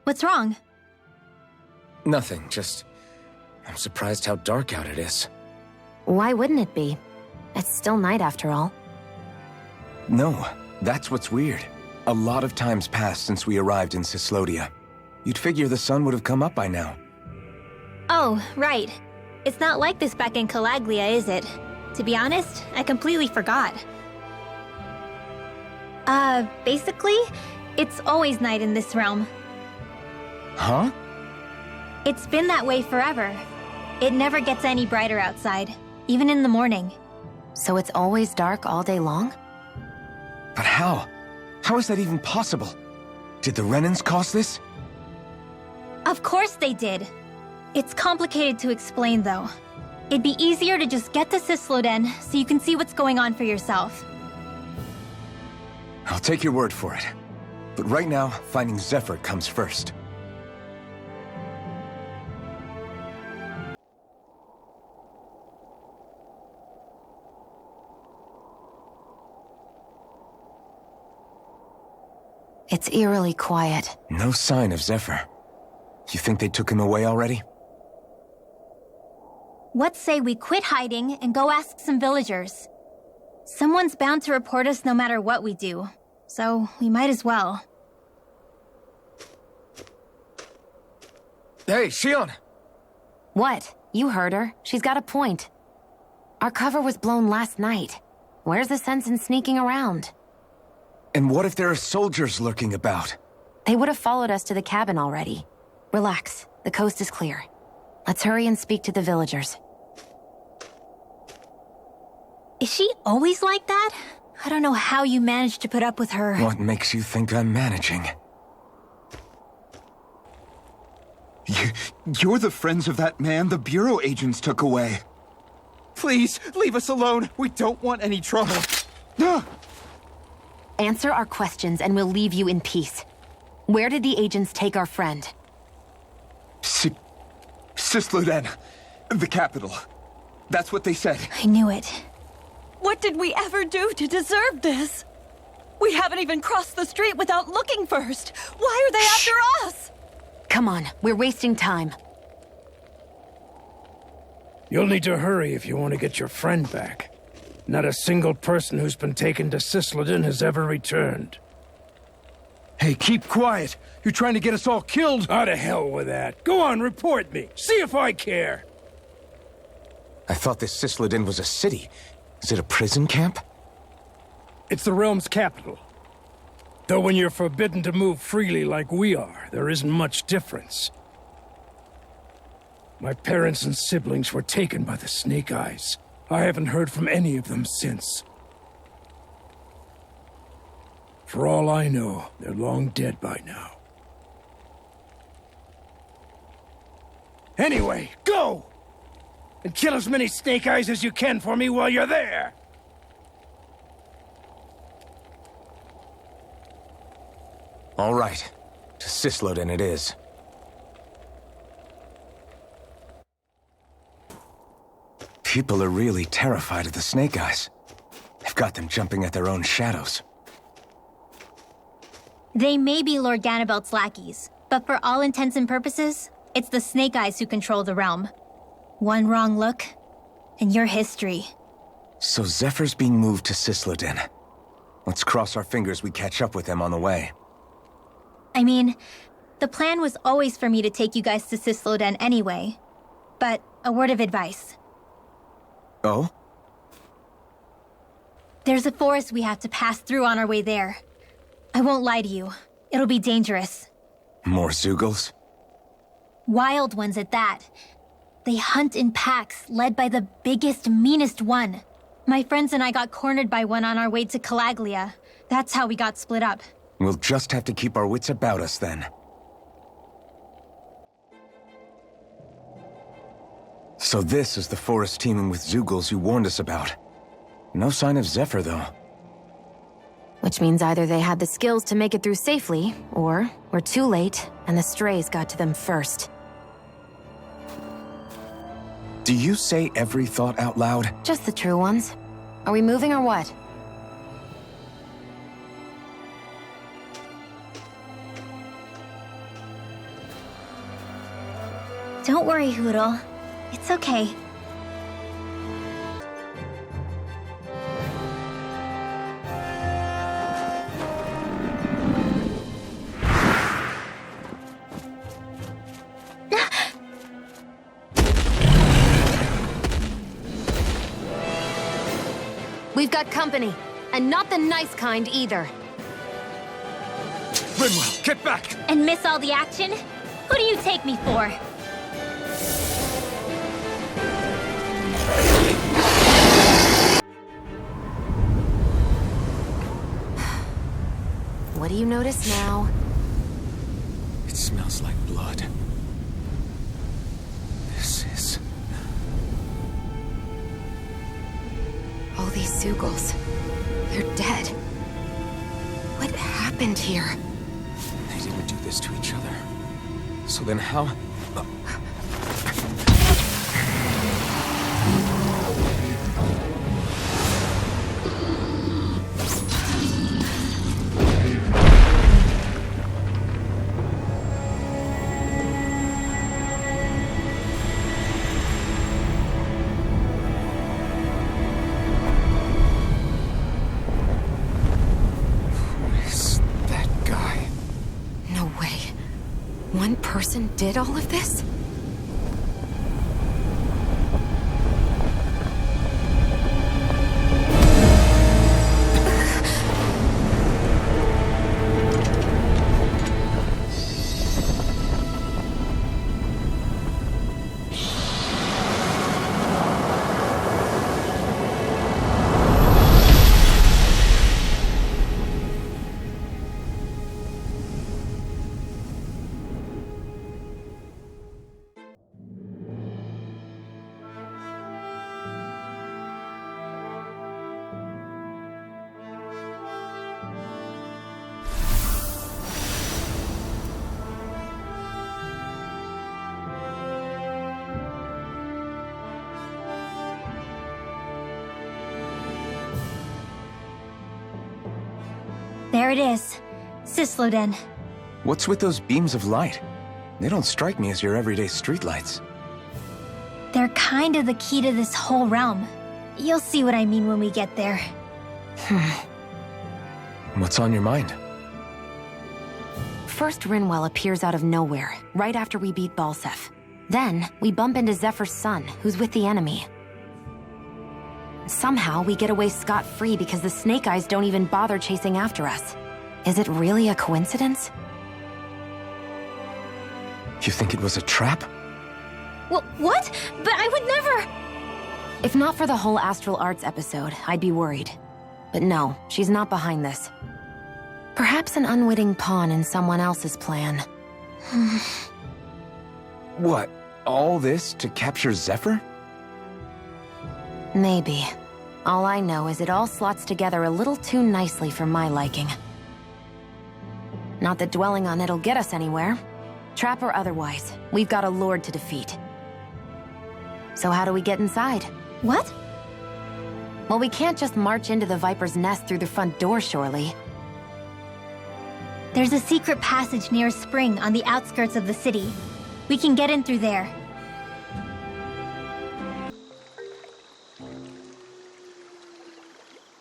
What's wrong? Nothing, just... I'm surprised how dark out it is. Why wouldn't it be? It's still night after all. No, that's what's weird. A lot of time's passed since we arrived in Cyslodia. You'd figure the sun would have come up by now. Oh, right. It's not like this back in Calaglia, is it? To be honest, I completely forgot. Basically, it's always night in this realm. Huh? It's been that way forever. It never gets any brighter outside, even in the morning. So it's always dark all day long? But how? How is that even possible? Did the Renans cause this? Of course they did. It's complicated to explain, though. It'd be easier to just get to Cysloden so you can see what's going on for yourself. I'll take your word for it. But right now, finding Zephyr comes first. It's eerily quiet. No sign of Zephyr. You think they took him away already? What say we quit hiding and go ask some villagers? Someone's bound to report us no matter what we do, so we might as well. Hey, Shionne! What? You heard her. She's got a point. Our cover was blown last night. Where's the sense in sneaking around? And what if there are soldiers lurking about? They would have followed us to the cabin already. Relax. The coast is clear. Let's hurry and speak to the villagers. Is she always like that? I don't know how you managed to put up with her. What makes you think I'm managing? You're the friends of that man the Bureau agents took away. Please, leave us alone. We don't want any trouble. Answer our questions and we'll leave you in peace. Where did the agents take our friend? Cysloden, the capital. That's what they said. I knew it. What did we ever do to deserve this? We haven't even crossed the street without looking first. Why are they after us? Come on, we're wasting time. You'll need to hurry if you want to get your friend back. Not a single person who's been taken to Cysloden has ever returned. Hey, keep quiet. You're trying to get us all killed. Oh, to hell with that. Go on, report me. See if I care. I thought this Cysloden was a city. Is it a prison camp? It's the realm's capital. Though when you're forbidden to move freely like we are, there isn't much difference. My parents and siblings were taken by the Snake Eyes. I haven't heard from any of them since. For all I know, they're long dead by now. Anyway, go! And kill as many Snake Eyes as you can for me while you're there! All right. To Cysloden it is. People are really terrified of the Snake Eyes. They've got them jumping at their own shadows. They may be Lord Ganabelt's lackeys, but for all intents and purposes, it's the Snake Eyes who control the realm. One wrong look, and your history. So Zephyr's being moved to Cysloden. Let's cross our fingers we catch up with them on the way. I mean, the plan was always for me to take you guys to Cysloden anyway. But a word of advice. Oh? There's a forest we have to pass through on our way there. I won't lie to you. It'll be dangerous. More Zeugles? Wild ones at that. They hunt in packs, led by the biggest, meanest one. My friends and I got cornered by one on our way to Calaglia. That's how we got split up. We'll just have to keep our wits about us then. So this is the forest teeming with Zeugles you warned us about. No sign of Zephyr, though. Which means either they had the skills to make it through safely, or we're too late, and the strays got to them first. Do you say every thought out loud? Just the true ones. Are we moving or what? Don't worry, Hoodle. It's okay. We've got company, and not the nice kind either. Rinwell, get back! And miss all the action? Who do you take me for? What do you notice now? It smells like blood. This is... All these Zeugles, they're dead. What happened here? They didn't do this to each other. So then how... One person did all of this? There it is. Sisloden. What's with those beams of light? They don't strike me as your everyday streetlights. They're kind of the key to this whole realm. You'll see what I mean when we get there. What's on your mind? First, Rinwell appears out of nowhere, right after we beat Balseph. Then, we bump into Zephyr's son, who's with the enemy. Somehow, we get away scot-free because the Snake Eyes don't even bother chasing after us. Is it really a coincidence? You think it was a trap? What? But I would never... If not for the whole Astral Arts episode, I'd be worried. But no, she's not behind this. Perhaps an unwitting pawn in someone else's plan. What? All this to capture Zephyr? Maybe. All I know is it all slots together a little too nicely for my liking. Not that dwelling on it'll get us anywhere. Trap or otherwise, we've got a lord to defeat. So how do we get inside? What? Well, we can't just march into the Viper's nest through the front door, surely. There's a secret passage near a spring on the outskirts of the city. We can get in through there.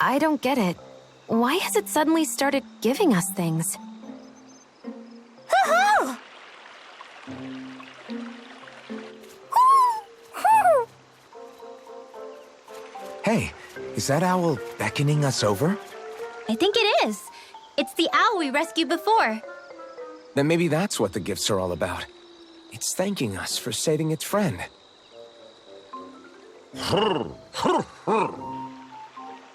I don't get it. Why has it suddenly started giving us things? Hey, is that owl beckoning us over? I think it is. It's the owl we rescued before. Then maybe that's what the gifts are all about. It's thanking us for saving its friend.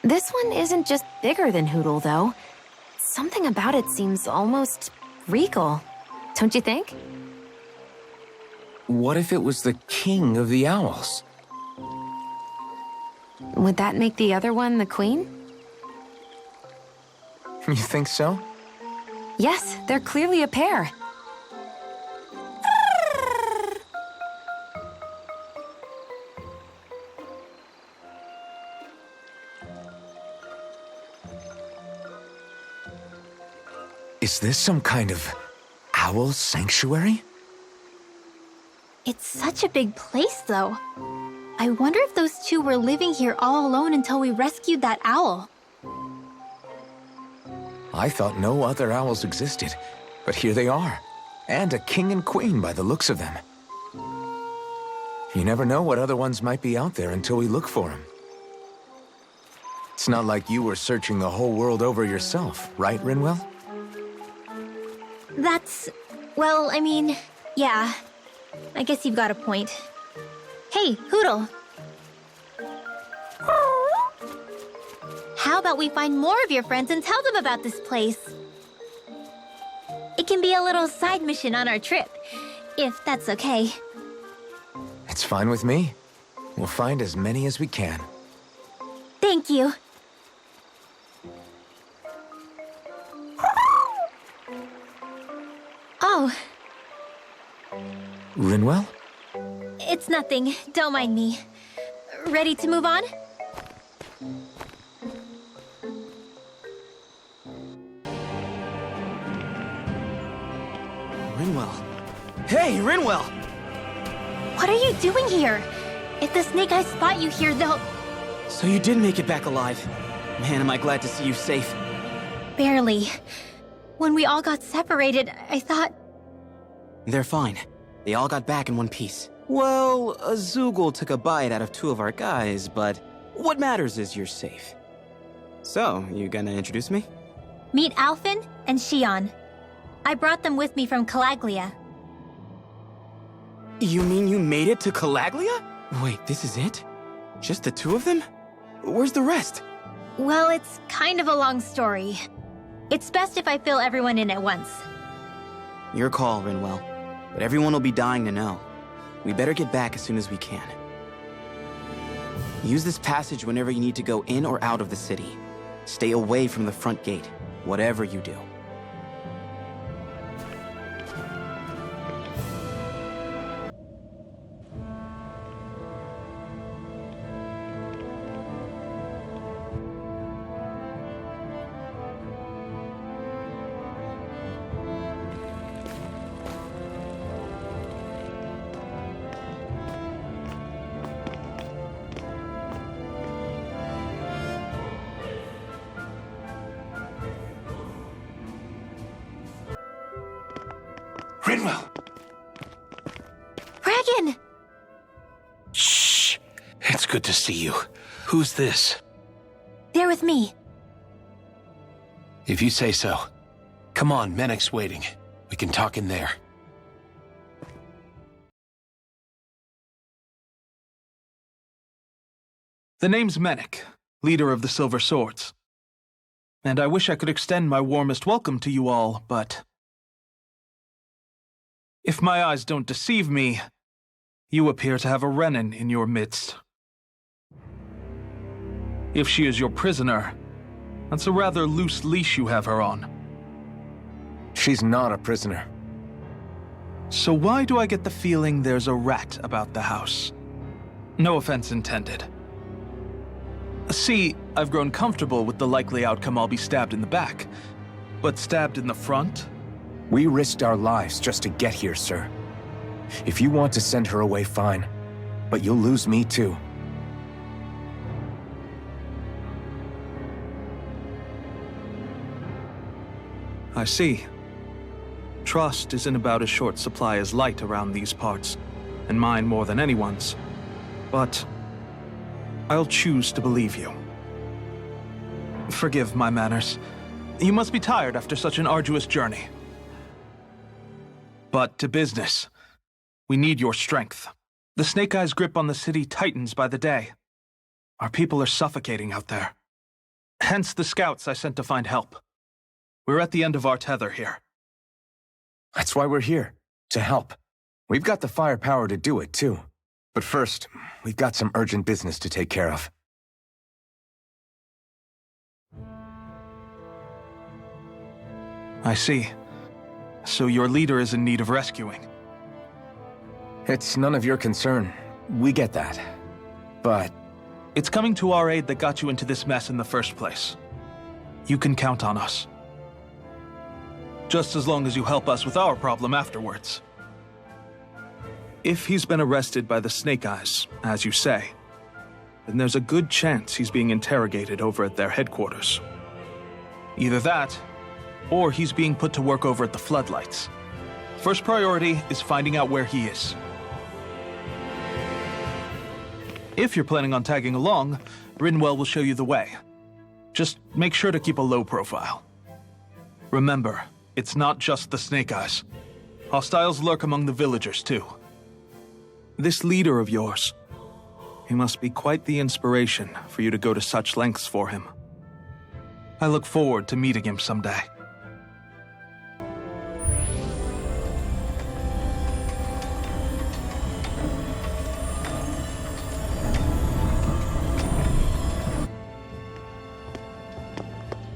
This one isn't just bigger than Hootle, though. Something about it seems almost regal. Don't you think? What if it was the king of the owls? Would that make the other one the queen? You think so? Yes, they're clearly a pair. Is this some kind of owl sanctuary? It's such a big place, though. I wonder if those two were living here all alone until we rescued that owl. I thought no other owls existed, but here they are. And a king and queen by the looks of them. You never know what other ones might be out there until we look for them. It's not like you were searching the whole world over yourself, right, Rinwell? Well, I mean, yeah. I guess you've got a point. Hey, Hoodle. How about we find more of your friends and tell them about this place? It can be a little side mission on our trip, if that's okay. It's fine with me. We'll find as many as we can. Thank you. Oh. Rinwell? It's nothing. Don't mind me. Ready to move on? Rinwell. Hey, Rinwell! What are you doing here? If the Snake Eyes spot you here, they'll... So you did make it back alive. Man, am I glad to see you safe. Barely. When we all got separated, I thought... They're fine. They all got back in one piece. Well, a Zoogle took a bite out of 2 of our guys, but what matters is you're safe. So, you gonna introduce me? Meet Alphen and Shionne. I brought them with me from Calaglia. You mean you made it to Calaglia? Wait, this is it? Just the 2 of them? Where's the rest? Well, it's kind of a long story. It's best if I fill everyone in at once. Your call, Rinwell. But everyone will be dying to know. We better get back as soon as we can. Use this passage whenever you need to go in or out of the city. Stay away from the front gate, whatever you do. Rinwell! Regan! Shh! It's good to see you. Who's this? They're with me. If you say so. Come on, Menek's waiting. We can talk in there. The name's Menek, leader of the Silver Swords. And I wish I could extend my warmest welcome to you all, but... if my eyes don't deceive me, you appear to have a Renan in your midst. If she is your prisoner, that's a rather loose leash you have her on. She's not a prisoner. So why do I get the feeling there's a rat about the house? No offense intended. See, I've grown comfortable with the likely outcome I'll be stabbed in the back, but stabbed in the front? We risked our lives just to get here, sir. If you want to send her away, fine. But you'll lose me too. I see. Trust isn't about as short supply as light around these parts, and mine more than anyone's. But I'll choose to believe you. Forgive my manners. You must be tired after such an arduous journey. But to business. We need your strength. The Snake Eyes' grip on the city tightens by the day. Our people are suffocating out there. Hence the scouts I sent to find help. We're at the end of our tether here. That's why we're here, to help. We've got the firepower to do it, too. But first, we've got some urgent business to take care of. I see. So your leader is in need of rescuing. It's none of your concern. We get that. But... it's coming to our aid that got you into this mess in the first place. You can count on us. Just as long as you help us with our problem afterwards. If he's been arrested by the Snake Eyes, as you say, then there's a good chance he's being interrogated over at their headquarters. Either that, or he's being put to work over at the Floodlights. First priority is finding out where he is. If you're planning on tagging along, Rinwell will show you the way. Just make sure to keep a low profile. Remember, it's not just the Snake Eyes. Hostiles lurk among the villagers, too. This leader of yours, he must be quite the inspiration for you to go to such lengths for him. I look forward to meeting him someday.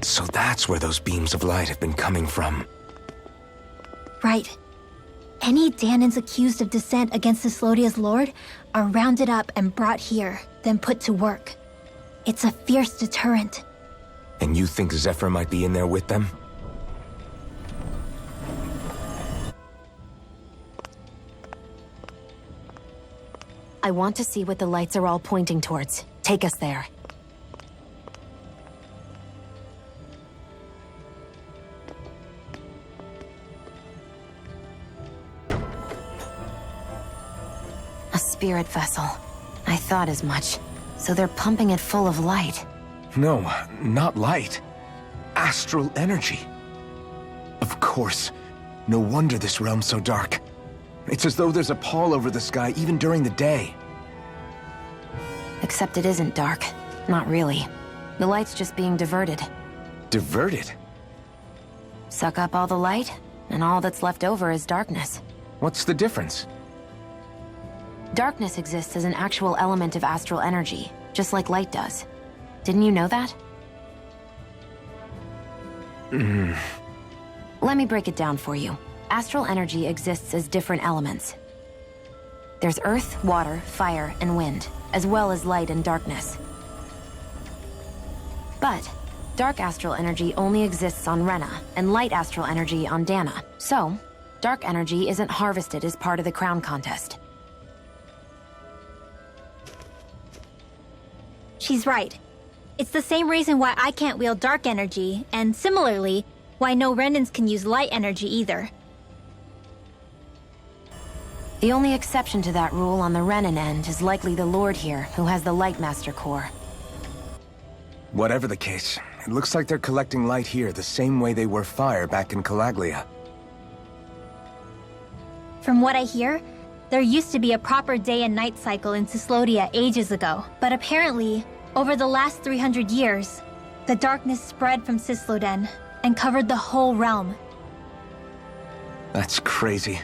So that's where those beams of light have been coming from. Right. Any Dahnans accused of dissent against Cyslodia's lord are rounded up and brought here, then put to work. It's a fierce deterrent. And you think Zephyr might be in there with them? I want to see what the lights are all pointing towards. Take us there. A spirit vessel. I thought as much. So they're pumping it full of light. No, not light. Astral energy. Of course. No wonder this realm's so dark. It's as though there's a pall over the sky even during the day. Except it isn't dark. Not really. The light's just being diverted. Diverted? Suck up all the light, and all that's left over is darkness. What's the difference? Darkness exists as an actual element of astral energy, just like light does. Didn't you know that? Let me break it down for you. Astral energy exists as different elements. There's earth, water, fire, and wind, as well as light and darkness. But dark astral energy only exists on Rena, and light astral energy on Dahna. So, dark energy isn't harvested as part of the crown contest. She's right. It's the same reason why I can't wield dark energy, and similarly, why no Renans can use light energy either. The only exception to that rule on the Renan end is likely the Lord here, who has the Light Master core. Whatever the case, it looks like they're collecting light here the same way they were fire back in Calaglia. From what I hear, there used to be a proper day and night cycle in Cyslodia ages ago, but apparently, over the last 300 years, the darkness spread from Cysloden and covered the whole realm. That's crazy.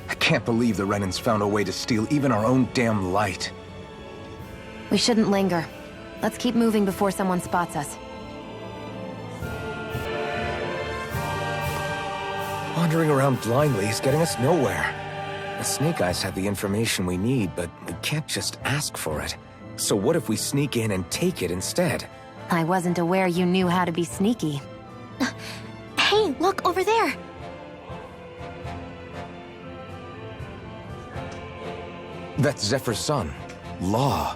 I can't believe the Renans found a way to steal even our own damn light. We shouldn't linger. Let's keep moving before someone spots us. Wandering around blindly is getting us nowhere. The Snake Eyes have the information we need, but we can't just ask for it. So what if we sneak in and take it instead? I wasn't aware you knew how to be sneaky. Hey, look over there! That's Zephyr's son, Law.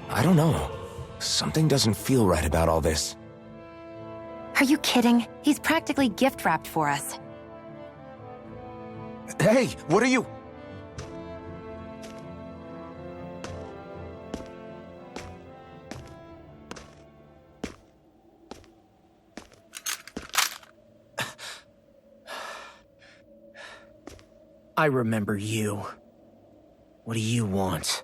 I don't know. Something doesn't feel right about all this. Are you kidding? He's practically gift-wrapped for us. Hey, what are you... I remember you. What do you want?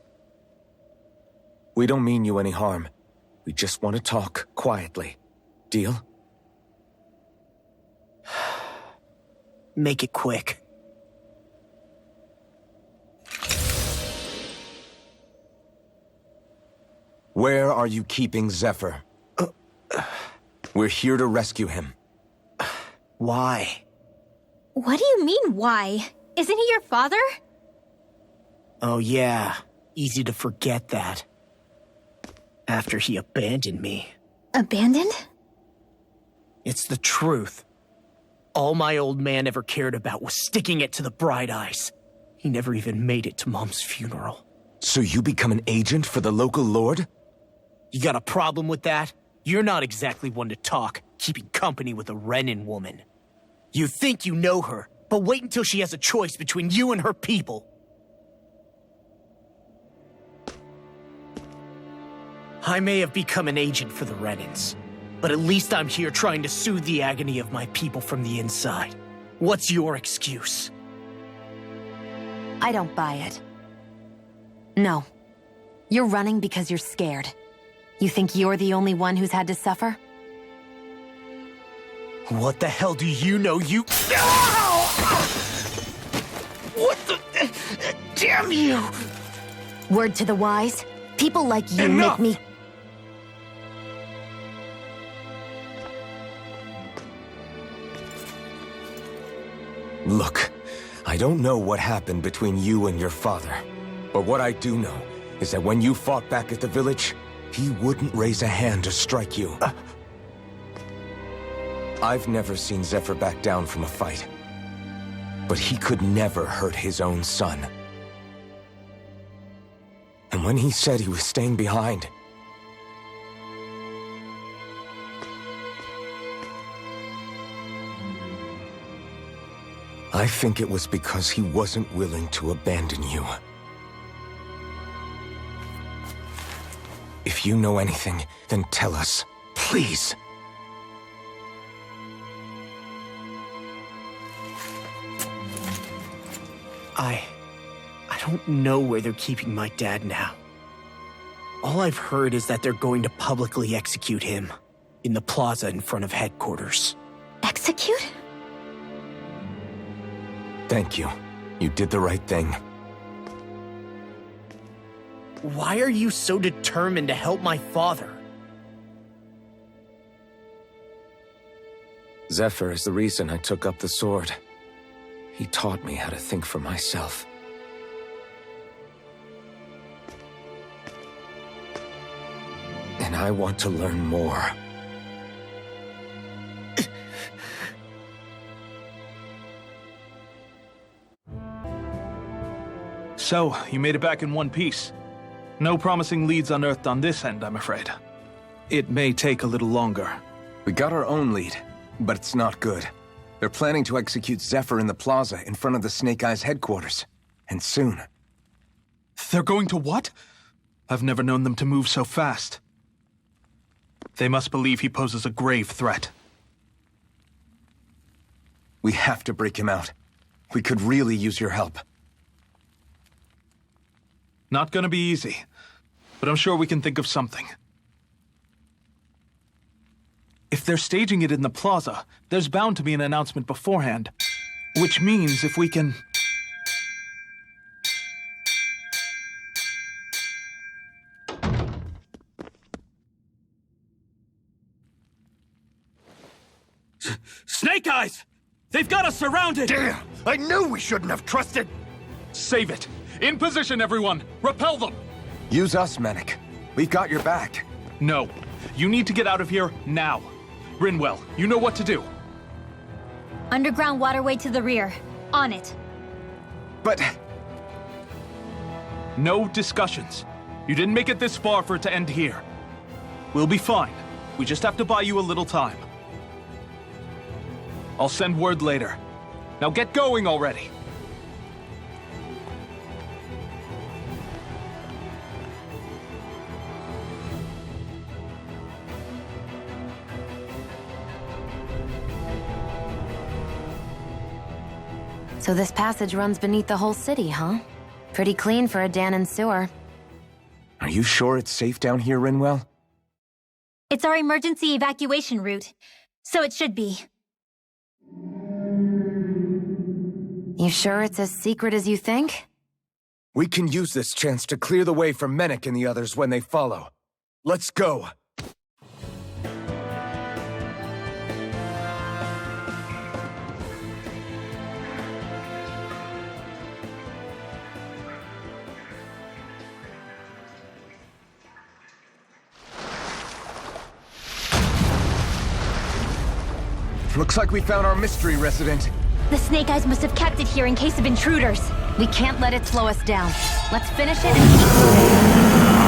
We don't mean you any harm. We just want to talk quietly. Deal? Make it quick. Where are you keeping Zephyr? We're here to rescue him. Why? What do you mean, why? Isn't he your father? Oh yeah, easy to forget that. After he abandoned me. Abandoned? It's the truth. All my old man ever cared about was sticking it to the Bright Eyes. He never even made it to Mom's funeral. So you become an agent for the local lord? You got a problem with that? You're not exactly one to talk, keeping company with a Renan woman. You think you know her, but wait until she has a choice between you and her people. I may have become an agent for the Renans, but at least I'm here trying to soothe the agony of my people from the inside. What's your excuse? I don't buy it. No. You're running because you're scared. You think you're the only one who's had to suffer? What the hell do you know, you— What the— Damn you! Word to the wise, people like you Enough! make me— Look, I don't know what happened between you and your father, but what I do know is that when you fought back at the village, he wouldn't raise a hand to strike you. I've never seen Zephyr back down from a fight, but he could never hurt his own son. And when he said he was staying behind, I think it was because he wasn't willing to abandon you. If you know anything, then tell us, please. I don't know where they're keeping my dad now. All I've heard is that they're going to publicly execute him in the plaza in front of headquarters. Execute? Thank you. You did the right thing. Why are you so determined to help my father? Zephyr is the reason I took up the sword. He taught me how to think for myself. And I want to learn more. So, you made it back in one piece. No promising leads unearthed on this end, I'm afraid. It may take a little longer. We got our own lead, but it's not good. They're planning to execute Zephyr in the plaza in front of the Snake Eyes headquarters. And soon. They're going to what? I've never known them to move so fast. They must believe he poses a grave threat. We have to break him out. We could really use your help. Not gonna be easy, but I'm sure we can think of something. If they're staging it in the plaza, there's bound to be an announcement beforehand. Which means if we can... Snake Eyes! They've got us surrounded! Damn! I knew we shouldn't have trusted! Save it! In position, everyone! Repel them! Use us, Mennick. We've got your back. No. You need to get out of here now. Rinwell, you know what to do. Underground waterway to the rear. On it. But... No discussions. You didn't make it this far for it to end here. We'll be fine. We just have to buy you a little time. I'll send word later. Now get going already. So this passage runs beneath the whole city, huh? Pretty clean for a Dahnan sewer. Are you sure it's safe down here, Rinwell? It's our emergency evacuation route, so it should be. You sure it's as secret as you think? We can use this chance to clear the way for Mennick and the others when they follow. Let's go! Looks like we found our mystery resident. The Snake Eyes must have kept it here in case of intruders. We can't let it slow us down. Let's finish it and keep moving.